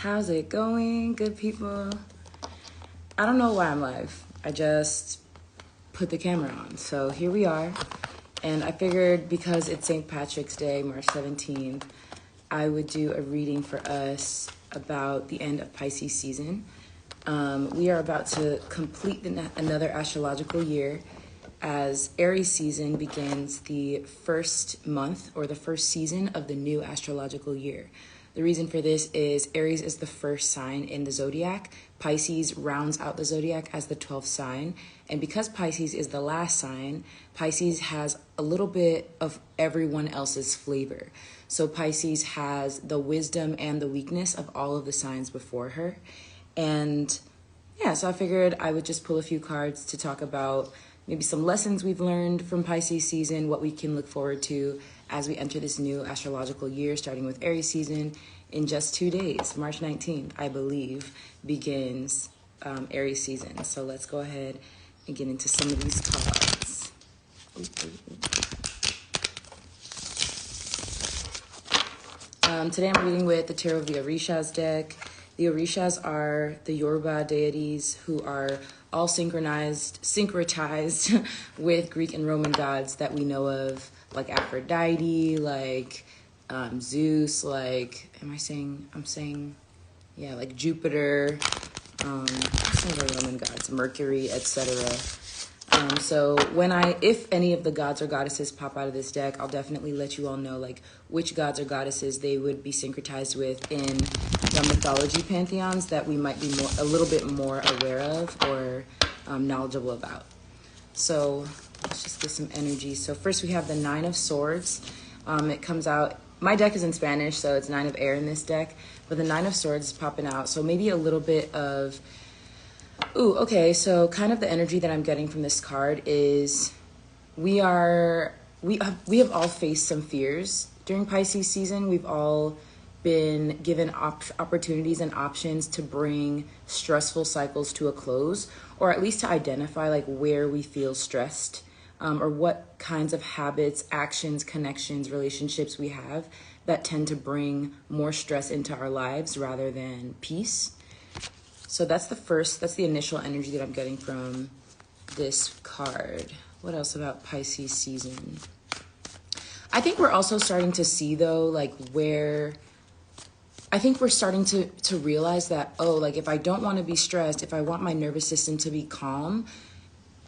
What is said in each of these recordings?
How's it going, good people? I don't know why I'm live. I just put the camera on. So here we are. And I figured because it's St. Patrick's Day, March 17th, I would do a reading for us about the end of Pisces season. We are about to complete another astrological year as Aries season begins the first month or the first season of the new astrological year. The reason for this is Aries is the first sign in the zodiac. Pisces rounds out the zodiac as the 12th sign. And because Pisces is the last sign, Pisces has a little bit of everyone else's flavor. So Pisces has the wisdom and the weakness of all of the signs before her. And yeah, so I figured I would just pull a few cards to talk about maybe some lessons we've learned from Pisces season, what we can look forward to as we enter this new astrological year, starting with Aries season in just 2 days. March 19th, I believe, begins Aries season. So let's go ahead and get into some of these cards. Today I'm reading with the Tarot of the Orishas deck. The Orishas are the Yoruba deities who are all syncretized with Greek and Roman gods that we know of, like Aphrodite, like Zeus, like, I'm saying, like Jupiter, some of the Roman gods, Mercury, etc. So if any of the gods or goddesses pop out of this deck, I'll definitely let you all know like which gods or goddesses they would be syncretized with in the mythology pantheons that we might be a little bit more aware of or knowledgeable about. So let's just get some energy. So first we have the Nine of Swords. It comes out, my deck is in Spanish, so it's Nine of Air in this deck, but the Nine of Swords is popping out. So maybe a little bit of, okay, so kind of the energy that I'm getting from this card is we have all faced some fears during Pisces season. We've all been given opportunities and options to bring stressful cycles to a close, or at least to identify like where we feel stressed, or what kinds of habits, actions, connections, relationships we have that tend to bring more stress into our lives rather than peace. So that's the initial energy that I'm getting from this card. What else about Pisces season? I think we're also starting to see though, like I think we're starting to realize that, like if I don't want to be stressed, if I want my nervous system to be calm,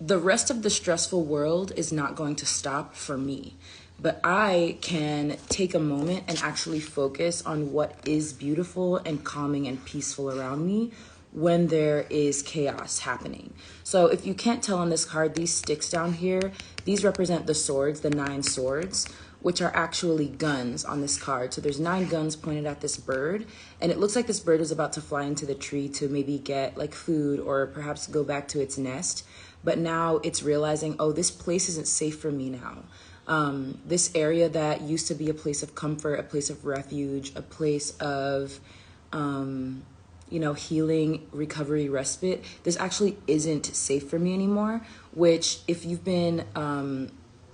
the rest of the stressful world is not going to stop for me. But I can take a moment and actually focus on what is beautiful and calming and peaceful around me when there is chaos happening. So if you can't tell on this card, these sticks down here, these represent the swords, the 9 swords, which are actually guns on this card. So there's 9 guns pointed at this bird, and it looks like this bird is about to fly into the tree to maybe get like food or perhaps go back to its nest. But now it's realizing, this place isn't safe for me now. This area that used to be a place of comfort, a place of refuge, a place of, healing, recovery, respite, this actually isn't safe for me anymore, which if you've been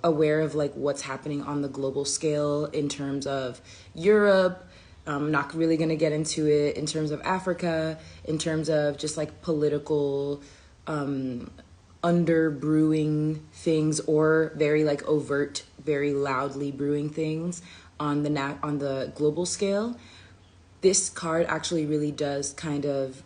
aware of like what's happening on the global scale in terms of Europe, I'm not really going to get into it, in terms of Africa, in terms of just like political under brewing things or very like overt, very loudly brewing things on the global scale. This card actually really does kind of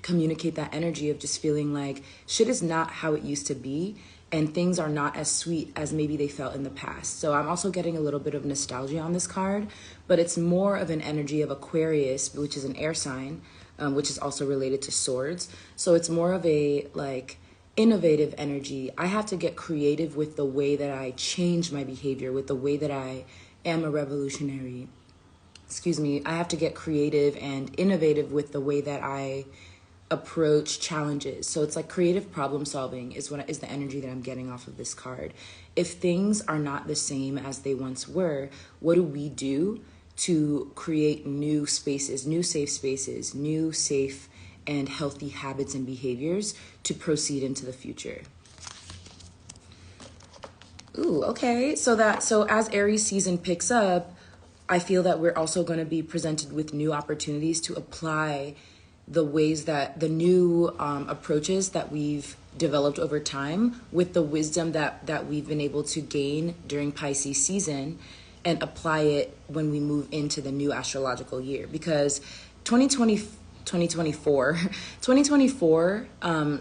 communicate that energy of just feeling like shit is not how it used to be and things are not as sweet as maybe they felt in the past. So I'm also getting a little bit of nostalgia on this card, but it's more of an energy of Aquarius, which is an air sign, which is also related to swords. So it's more of a like innovative energy. I have to get creative with the way that I change my behavior, with the way that I am a revolutionary. I have to get creative and innovative with the way that I approach challenges. So it's like creative problem solving is the energy that I'm getting off of this card. If things are not the same as they once were, what do we do to create new spaces, new safe spaces, new safe and healthy habits and behaviors to proceed into the future? Okay. So as Aries season picks up, I feel that we're also going to be presented with new opportunities to apply the ways that the new approaches that we've developed over time with the wisdom that we've been able to gain during Pisces season and apply it when we move into the new astrological year. Because 2020, 2024,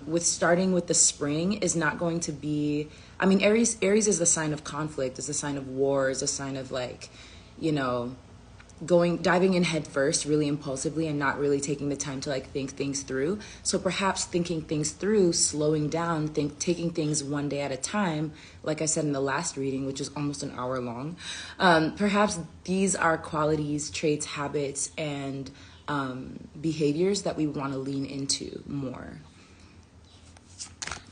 with starting with the spring is not going to be, I mean, Aries is the sign of conflict, is the sign of war, is a sign of like, you know, diving in head first really impulsively and not really taking the time to like think things through. So perhaps thinking things through, slowing down, taking things one day at a time, like I said in the last reading, which is almost an hour long. Perhaps these are qualities, traits, habits, and behaviors that we want to lean into more.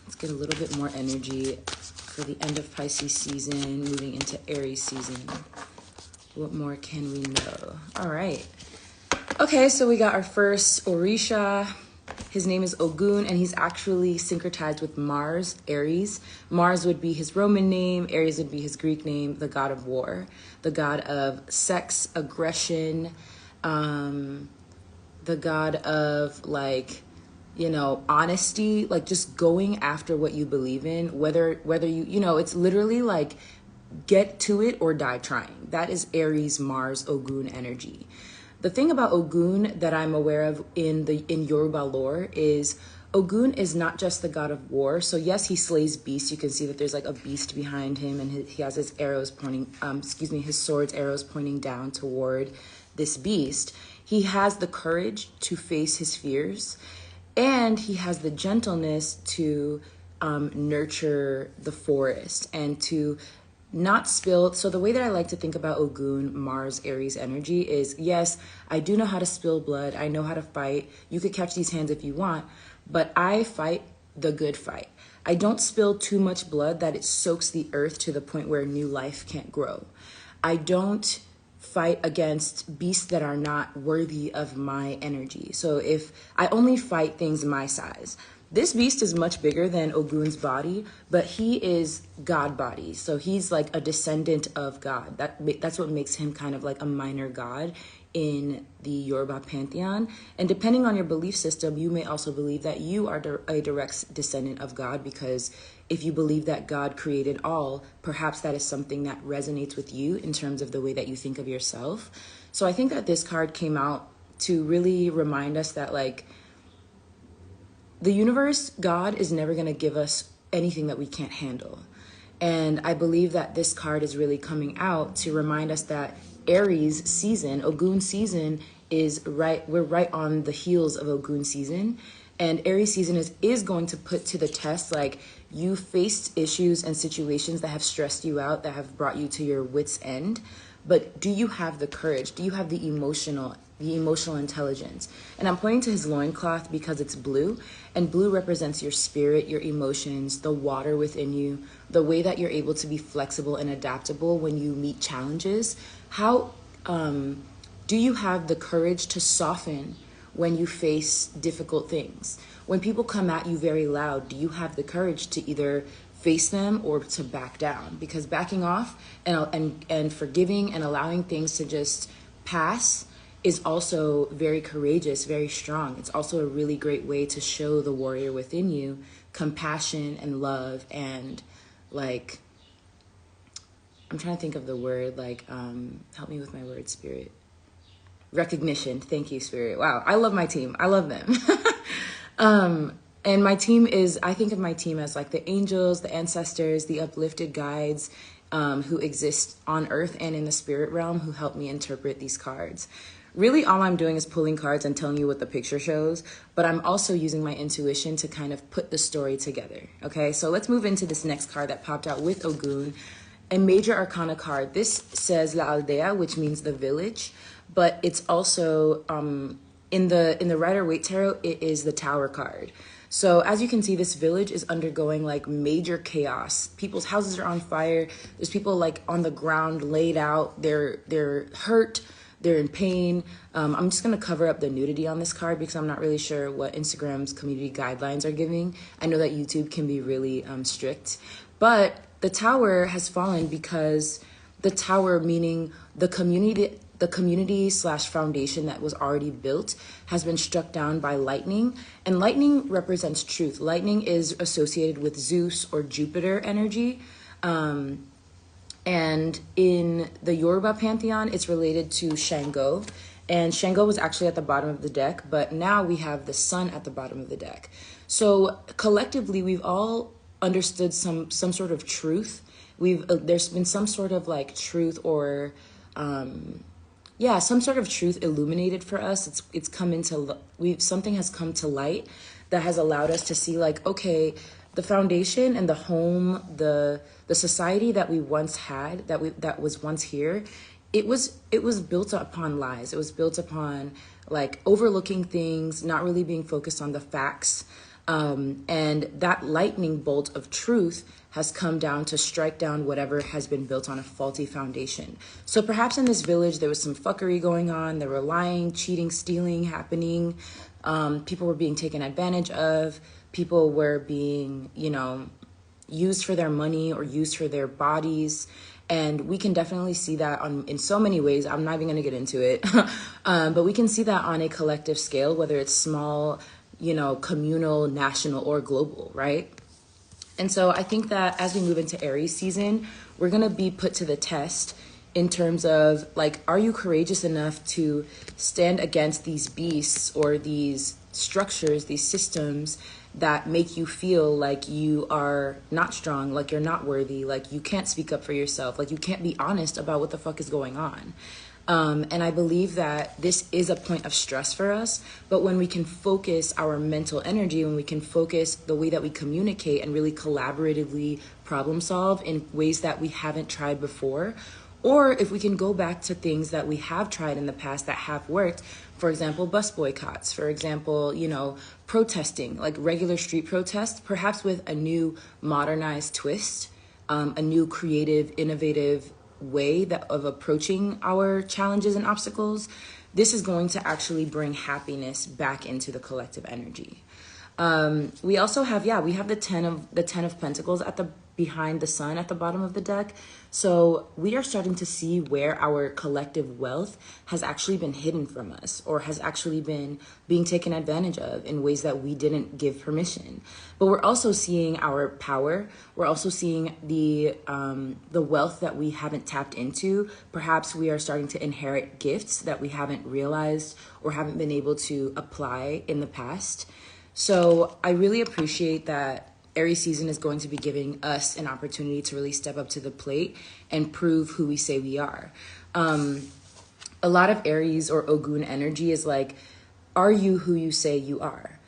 Let's get a little bit more energy for the end of Pisces season, moving into Aries season. What more can we know? All right. Okay, so we got our first Orisha. His name is Ogun, and he's actually syncretized with Mars, Aries. Mars would be his Roman name. Aries would be his Greek name, the god of war, the god of sex, aggression, the god of like, you know, honesty, like just going after what you believe in, whether you know, it's literally like get to it or die trying. That is Aries, Mars, Ogun energy. The thing about Ogun that I'm aware of in Yoruba lore is Ogun is not just the god of war. So yes, he slays beasts. You can see that there's like a beast behind him, and he has his arrows pointing, his sword's arrows pointing down toward this beast. He has the courage to face his fears, and he has the gentleness to nurture the forest and to not spill. So the way that I like to think about Ogun, Mars, Aries energy is, yes, I do know how to spill blood. I know how to fight. You could catch these hands if you want, but I fight the good fight. I don't spill too much blood that it soaks the earth to the point where new life can't grow. I don't fight against beasts that are not worthy of my energy. So if I only fight things my size, this beast is much bigger than Ogun's body, but he is God body. So he's like a descendant of God. That's what makes him kind of like a minor god in the Yoruba pantheon. And depending on your belief system, you may also believe that you are a direct descendant of God, because if you believe that God created all, perhaps that is something that resonates with you in terms of the way that you think of yourself. So I think that this card came out to really remind us that like, the universe, God, is never going to give us anything that we can't handle. And I believe that this card is really coming out to remind us that Aries season, Ogun season, we're right on the heels of Ogun season. And Aries season is going to put to the test, like, you faced issues and situations that have stressed you out, that have brought you to your wit's end. But do you have the courage? Do you have the emotional intelligence? And I'm pointing to his loincloth because it's blue, and blue represents your spirit, your emotions, the water within you, the way that you're able to be flexible and adaptable when you meet challenges. How do you have the courage to soften when you face difficult things? When people come at you very loud, do you have the courage to either face them or to back down? Because backing off and forgiving and allowing things to just pass is also very courageous, very strong. It's also a really great way to show the warrior within you compassion and love and like, I'm trying to think of the word, like, help me with my word, Spirit. Recognition. Thank you, Spirit. Wow, I love my team. I love them. And my team I think of my team as like the angels, the ancestors, the uplifted guides who exist on earth and in the spirit realm, who help me interpret these cards. Really, all I'm doing is pulling cards and telling you what the picture shows, but I'm also using my intuition to kind of put the story together. Okay, so let's move into this next card that popped out with Ogun, a major arcana card. This says La Aldea, which means the village, but it's also in the Rider-Waite Tarot, it is the Tower card. So as you can see, this village is undergoing like major chaos. People's houses are on fire. There's people like on the ground laid out. They're hurt. They're in pain. I'm just going to cover up the nudity on this card because I'm not really sure what Instagram's community guidelines are giving. I know that YouTube can be really strict. But the tower has fallen because the tower, meaning the community the community slash foundation that was already built has been struck down by lightning. And lightning represents truth. Lightning is associated with Zeus or Jupiter energy. And in the Yoruba pantheon, it's related to Shango. And Shango was actually at the bottom of the deck, but now we have the sun at the bottom of the deck. So collectively, we've all understood some sort of truth. There's been some sort of like truth or some sort of truth illuminated for us. It's come into something has come to light that has allowed us to see like, okay, the foundation and the home, the society that we once had, that was once here, it was built upon lies. It was built upon like overlooking things, not really being focused on the facts. And that lightning bolt of truth has come down to strike down whatever has been built on a faulty foundation. So perhaps in this village, there was some fuckery going on. There were lying, cheating, stealing happening. People were being taken advantage of. People were being, used for their money or used for their bodies. And we can definitely see that in so many ways. I'm not even going to get into it. But we can see that on a collective scale, whether it's small, communal, national, or global, right? And so I think that as we move into Aries season, we're going to be put to the test in terms of like, are you courageous enough to stand against these beasts or these structures, these systems that make you feel like you are not strong, like you're not worthy, like you can't speak up for yourself, like you can't be honest about what the fuck is going on. And I believe that this is a point of stress for us, but when we can focus our mental energy, when we can focus the way that we communicate and really collaboratively problem solve in ways that we haven't tried before, or if we can go back to things that we have tried in the past that have worked, for example, bus boycotts, for example, protesting, like regular street protests, perhaps with a new modernized twist, a new creative, innovative way of approaching our challenges and obstacles, this is going to actually bring happiness back into the collective energy. We also have, we have the 10 of Pentacles behind the sun at the bottom of the deck. So we are starting to see where our collective wealth has actually been hidden from us or has actually been being taken advantage of in ways that we didn't give permission. But we're also seeing our power. We're also seeing the wealth that we haven't tapped into. Perhaps we are starting to inherit gifts that we haven't realized or haven't been able to apply in the past. So I really appreciate that Aries season is going to be giving us an opportunity to really step up to the plate and prove who we say we are. A lot of Aries or Ogun energy is like, are you who you say you are?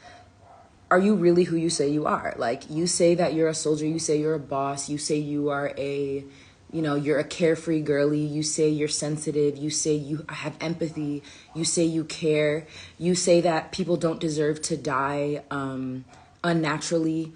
Are you really who you say you are? Like, you say that you're a soldier, you say you're a boss, you say you are you're a carefree girly, you say you're sensitive, you say you have empathy, you say you care, you say that people don't deserve to die unnaturally,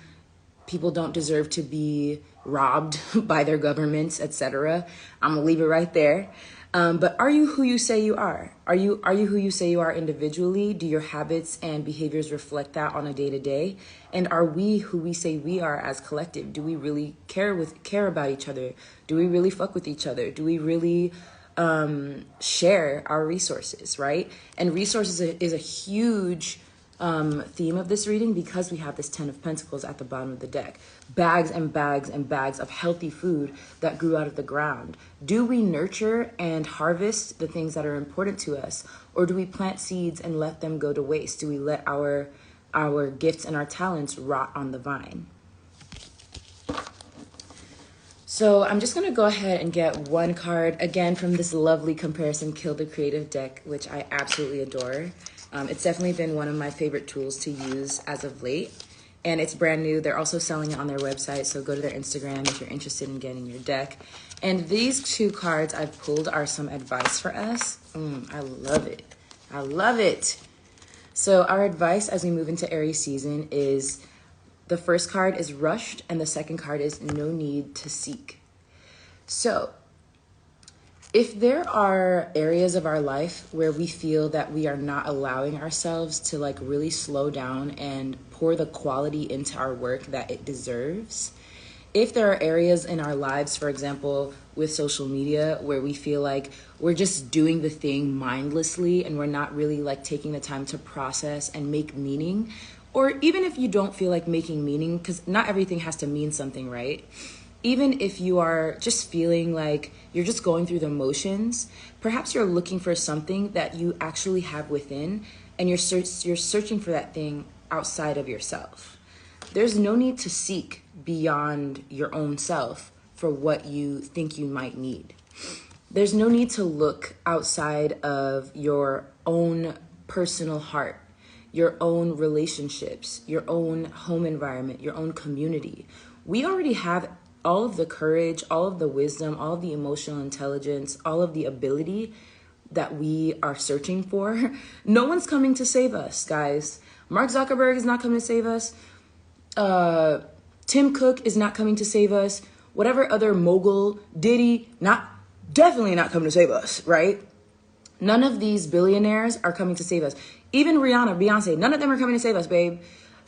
people don't deserve to be robbed by their governments, etc. I'm gonna leave it right there. But are you who you say you are? Are you who you say you are individually? Do your habits and behaviors reflect that on a day-to-day? And are we who we say we are as collective? Do we really care about each other? Do we really fuck with each other? Do we really share our resources, right? And resources is a huge theme of this reading because we have this 10 of Pentacles at the bottom of the deck. Bags and bags and bags of healthy food that grew out of the ground. Do we nurture and harvest the things that are important to us? Or do we plant seeds and let them go to waste? Do we let our gifts and our talents rot on the vine? So I'm just going to go ahead and get one card, again, from this lovely Comparison Kill the Creative deck, which I absolutely adore. It's definitely been one of my favorite tools to use as of late. And it's brand new. They're also selling it on their website, so go to their Instagram if you're interested in getting your deck. And these two cards I've pulled are some advice for us. I love it. I love it. So our advice as we move into Aries season is, the first card is rushed and the second card is no need to seek. So if there are areas of our life where we feel that we are not allowing ourselves to like really slow down and pour the quality into our work that it deserves, if there are areas in our lives, for example, with social media, where we feel like we're just doing the thing mindlessly and we're not really like taking the time to process and make meaning, or even if you don't feel like making meaning, because not everything has to mean something, right? Even if you are just feeling like you're just going through the motions, perhaps you're looking for something that you actually have within, and you're searching for that thing outside of yourself. There's no need to seek beyond your own self for what you think you might need. There's no need to look outside of your own personal heart, your own relationships, your own home environment, your own community. We already have all of the courage, all of the wisdom, all of the emotional intelligence, all of the ability that we are searching for. No one's coming to save us, guys. Mark Zuckerberg is not coming to save us. Tim Cook is not coming to save us. Whatever other mogul, Diddy, definitely not coming to save us, right? None of these billionaires are coming to save us. Even Rihanna, Beyonce, none of them are coming to save us, babe.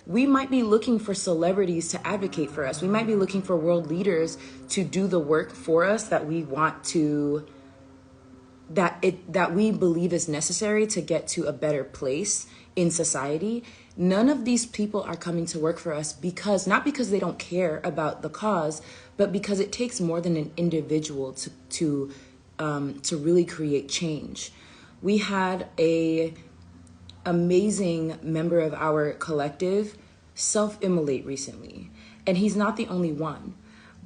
We might be looking for celebrities to advocate for us. We might be looking for world leaders to do the work for us that we want to, that we believe is necessary to get to a better place in society. None of these people are coming to work for us not because they don't care about the cause, but because it takes more than an individual to really create change. We had a amazing member of our collective self-immolate recently, and he's not the only one.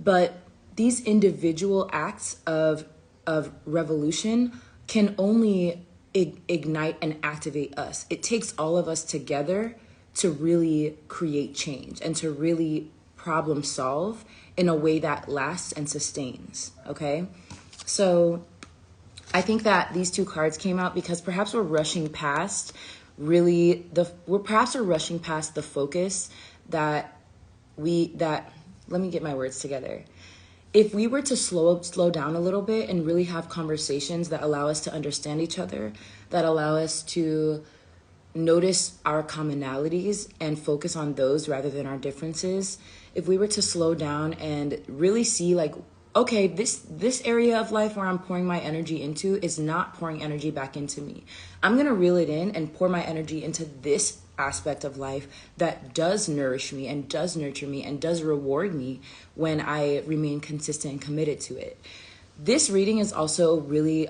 But these individual acts of revolution can only ignite and activate us. It takes all of us together to really create change and to really problem solve in a way that lasts and sustains, okay? So I think that these two cards came out because perhaps we're rushing past the focus let me get my words together. If we were to slow down a little bit and really have conversations that allow us to understand each other, that allow us to notice our commonalities and focus on those rather than our differences, if we were to slow down and really see like, okay, this area of life where I'm pouring my energy into is not pouring energy back into me. I'm going to reel it in and pour my energy into this aspect of life that does nourish me and does nurture me and does reward me when I remain consistent and committed to it. This reading is also really,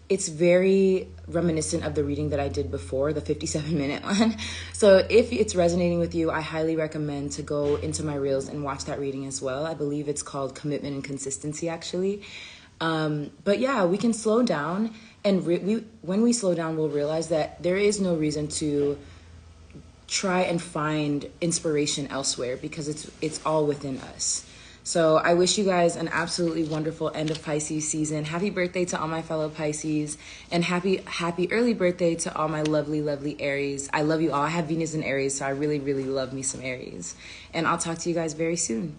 it's very reminiscent of the reading that I did before, the 57-minute one. So if it's resonating with you, I highly recommend to go into my reels and watch that reading as well. I believe it's called Commitment and Consistency, actually. But yeah, we can slow down, and when we slow down, we'll realize that there is no reason to try and find inspiration elsewhere because it's all within us. So I wish you guys an absolutely wonderful end of Pisces season. Happy birthday to all my fellow Pisces, and happy early birthday to all my lovely, lovely Aries. I love you all. I have Venus in Aries, so I really, really love me some Aries. And I'll talk to you guys very soon.